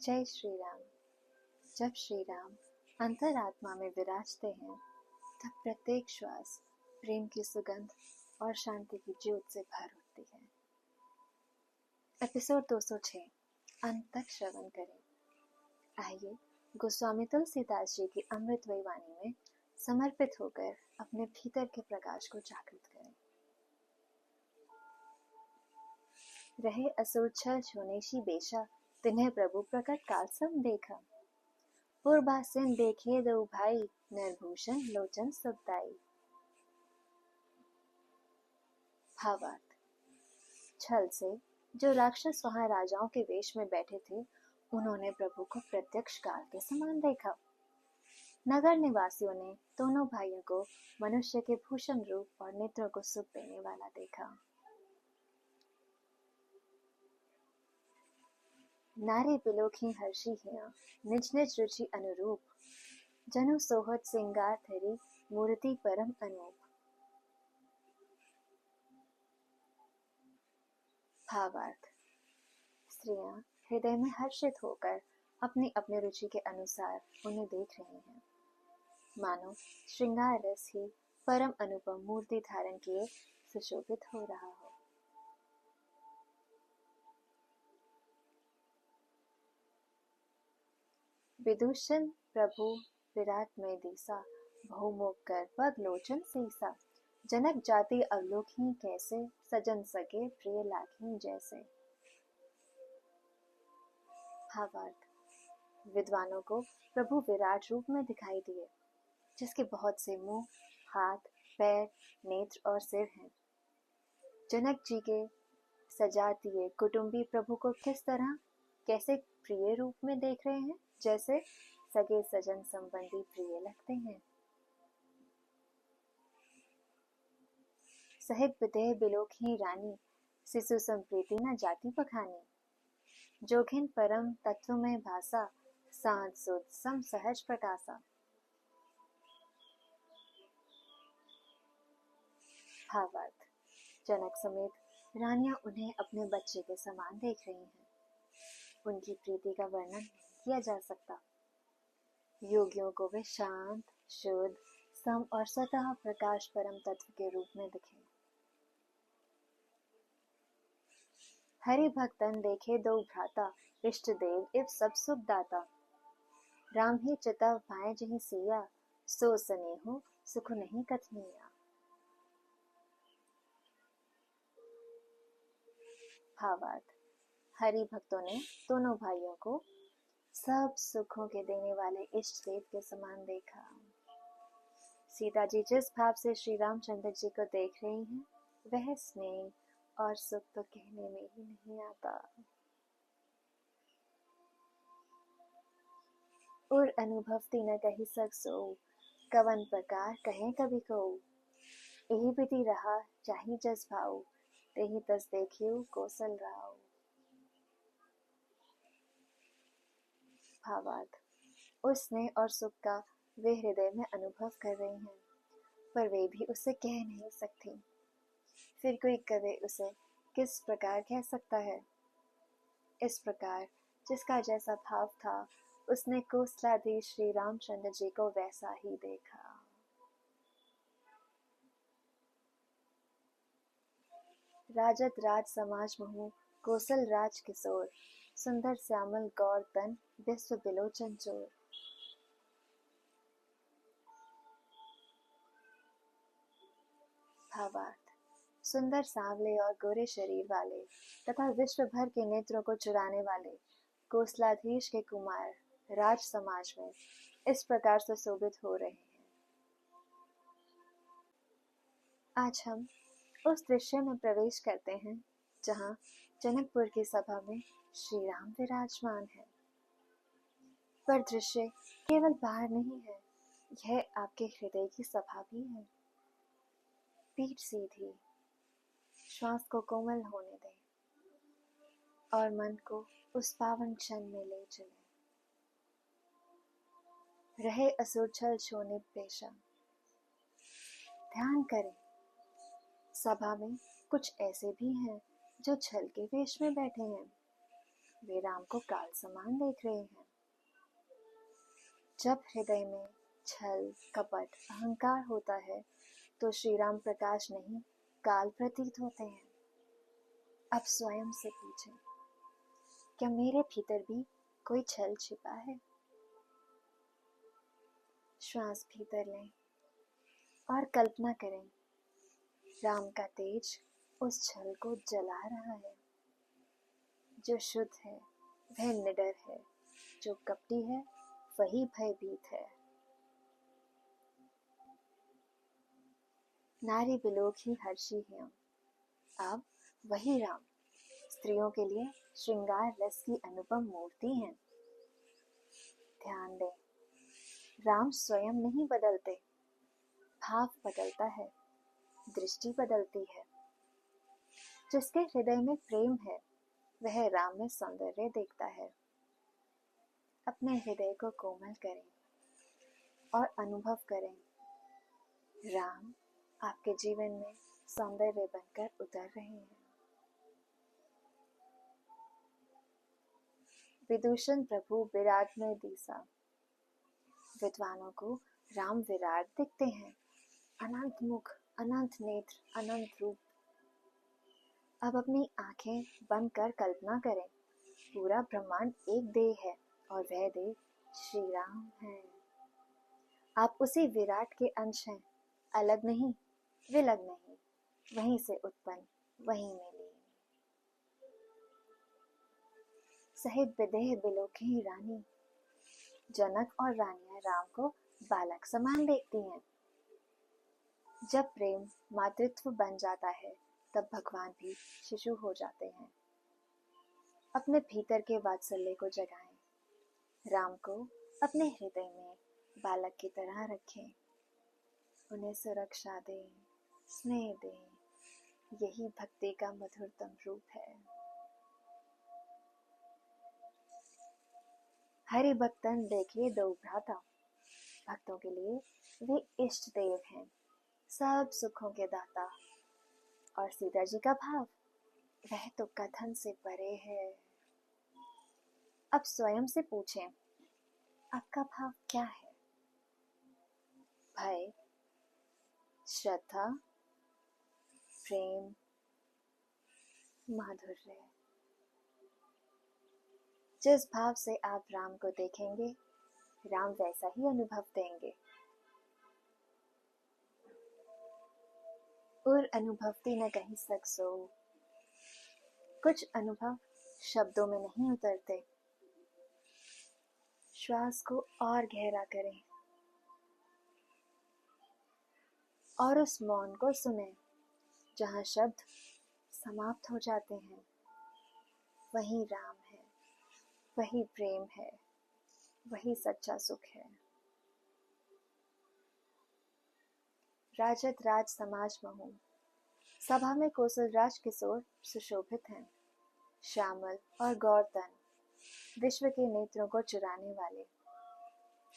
जय श्री राम। जब श्री राम अंतरात्मा में विराजते हैं तब प्रत्येक श्वास प्रेम की सुगंध और शांति की ज्योत से भर उठती है। एपिसोड 206 अंत तक श्रवण करें। आइए गोस्वामी तुलसीदास जी की अमृतमयी वाणी में समर्पित होकर अपने भीतर के प्रकाश को जागृत करें। रहे असुर छल छोनेशी बेशा, तिन्हें प्रभु प्रकट काल सम देखा। पूर्वासिन देखे दो भाई, निर्भूषण लोचन सुखदाई। भावार्थ, छल से जो राक्षस वहां राजाओं के वेश में बैठे थे, उन्होंने प्रभु को प्रत्यक्ष काल के समान देखा। नगर निवासियों ने दोनों भाइयों को मनुष्य के भूषण रूप और नेत्रों को सुख देने वाला देखा। नारी बिलोखी हर्षी हिया, निज निज रुचि अनुरूप। जनु सोहत सिंगार धरी, मूर्ति परम अनूप। भावार्थ, स्त्रियां हृदय में हर्षित होकर अपनी अपनी रुचि के अनुसार उन्हें देख रही हैं, मानो श्रृंगार रस ही परम अनुपम मूर्ति धारण किए सुशोभित हो रहा हो। विदूषण प्रभु विराट में दीसा, भौमोक कर पग लोचन सीसा। जनक जाति अवलोकही कैसे, सजन सके प्रिय लाखी जैसे। भावार्थ, विद्वानों को प्रभु विराट रूप में दिखाई दिए, जिसके बहुत से मुंह, हाथ, पैर, नेत्र और सिर हैं। जनक जी के सजा दिए कुटुंबी प्रभु को किस तरह कैसे प्रिय रूप में देख रहे हैं, जैसे सगे सजन संबंधी प्रिय लगते हैं। सहित विदेह बिलोखी रानी, शिशु संप्रीति न जाति पखानी। जोखिन परम तत्व में भासा, सांत सुध सम सहज प्रकाशा। भावार्थ, जनक समेत रानियां उन्हें अपने बच्चे के समान देख रही हैं। उनकी प्रीति का वर्णन नहीं किया जा सकता। योगियों को वे शांत, शुद्ध, सम और स्वतः प्रकाश परम तत्व के रूप में दिखे। हरि भक्तन देखे दो भ्राता, इष्ट देव इव सब सुख दाता। राम ही चितव भाए जही सिया, सो स्नेहो सुख नहीं कथनिया। भावार्थ, हरि भक्तों ने दोनों भाइयों को सब सुखों के देने वाले इष्ट देव के समान देखा। सीता जी जिस भाव से श्री रामचंद्र जी को देख रही हैं, वह स्नेह और सुख तो कहने में ही नहीं आता। और अनुभवती न कही सक सो, कवन प्रकार कहे कभी को। यही विधि रहा चाही जस भाव, तेहि तस देखियो कौशल राव। भावार्थ, उस स्नेह और सुख का वे हृदय में अनुभव कर रही हैं, पर वे भी उसे कह नहीं सकती। फिर कोई कवि उसे किस प्रकार कह सकता है। इस प्रकार जिसका जैसा भाव था, उसने कौशलाधीश श्री रामचंद्र जी को वैसा ही देखा। राजत राज समाज महु, कौशल राज किशोर। सुंदर श्यामल गौर तन, विश्व बिलोचन चोर। भावार्थ, सुंदर सांवले और गोरे शरीर वाले तथा विश्व भर के नेत्रों को चुराने वाले कौशलाधीश के कुमार राज समाज में इस प्रकार से शोभित हो रहे हैं। आज हम उस दृश्य में प्रवेश करते हैं जहां जनकपुर की सभा में श्री राम विराजमान है। पर दृश्य केवल बाहर नहीं है, यह आपके हृदय की सभा भी है। पीठ सीधी, श्वास को कोमल होने दें और मन को उस पावन क्षण में ले चलें। रहे असुर छल छोने पेशा। ध्यान करें, सभा में कुछ ऐसे भी हैं जो छल के वेश में बैठे हैं। वे राम को काल समान देख रहे हैं। जब हृदय में छल, कपट, अहंकार होता है तो श्री राम प्रकाश नहीं, काल प्रतीत होते हैं। अब स्वयं से पूछें, क्या मेरे भीतर भी कोई छल छिपा है? श्वास भीतर लें और कल्पना करें, राम का तेज उस छल को जला रहा है। जो शुद्ध है वह निडर है, जो कपटी है वही भयभीत है। नारी बिलोक ही हर्षी है। अब वही राम स्त्रियों के लिए श्रृंगार रस की अनुपम मूर्ति हैं। ध्यान दें, राम स्वयं नहीं बदलते, भाव बदलता है, दृष्टि बदलती है। जिसके हृदय में प्रेम है वह राम में सौंदर्य देखता है। अपने हृदय को कोमल करें और अनुभव करें, राम आपके जीवन में सौंदर्य बनकर उतर रहे हैं। विदूषण प्रभु विराट में दिसा। विद्वानों को राम विराट दिखते हैं, अनंत मुख, अनंत नेत्र, अनंत रूप। अब अपनी आंखें बंद कर कल्पना करें, पूरा ब्रह्मांड एक देह है और वह देह श्री राम है। आप उसी विराट के अंश हैं, अलग नहीं, विलग नहीं, वहीं से उत्पन्न, वहीं में लीन। सहित विदेह बिलोकी रानी। जनक और रानियां राम को बालक समान देखती हैं। जब प्रेम मातृत्व बन जाता है तब भगवान भी शिशु हो जाते हैं। अपने भीतर के वात्सल्य को जगाएं, राम को अपने हृदय में बालक की तरह रखें, उन्हें सुरक्षा दें, स्नेह दें। यही भक्ति का मधुरतम रूप है। हरि भक्तन देखिए दो भ्राता। भक्तों के लिए वे इष्ट देव हैं, सब सुखों के दाता। और सीता जी का भाव, वह तो कथन से परे है। अब स्वयं से पूछें, आपका भाव क्या है? भय, श्रद्धा, प्रेम, माधुर्य। जिस भाव से आप राम को देखेंगे, राम वैसा ही अनुभव देंगे। और अनुभवती न कहीं सक सो। कुछ अनुभव शब्दों में नहीं उतरते। श्वास को और गहरा करें और उस मौन को सुने जहां शब्द समाप्त हो जाते हैं। वही राम है, वही प्रेम है, वही सच्चा सुख है। राजत राज समाज महू। सभा में कौशलराज किशोर सुशोभित हैं, श्यामल और गौरतन, विश्व के नेत्रों को चुराने वाले।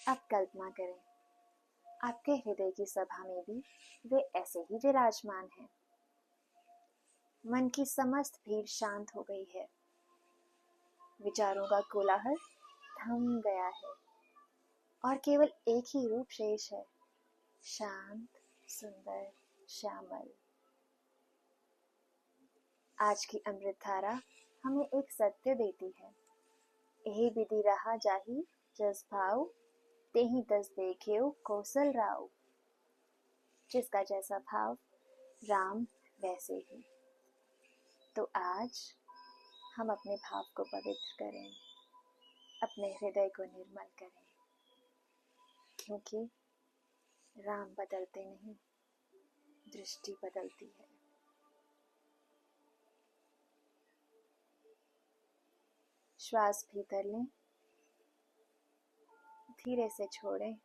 अब कल्पना करें, आपके हृदय की सभा में भी वे ऐसे ही विराजमान हैं। मन की समस्त भीड़ शांत हो गई है, विचारों का कोलाहल थम गया है और केवल एक ही रूप शेष है, शांत, सुंदर, श्यामल। आज की अमृत धारा हमें एक सत्य देती है, यही विधि रहा जाही जस भाव, तेहि तस देखेऊ कौशल राव। जिसका जैसा भाव, राम वैसे ही। तो आज हम अपने भाव को पवित्र करें, अपने हृदय को निर्मल करें, क्योंकि राम बदलते नहीं, दृष्टि बदलती है। श्वास भीतर लें, धीरे से छोड़ें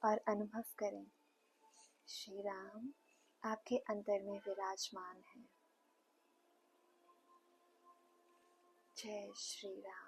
और अनुभव करें, श्री राम आपके अंतर में विराजमान है। जय श्री राम।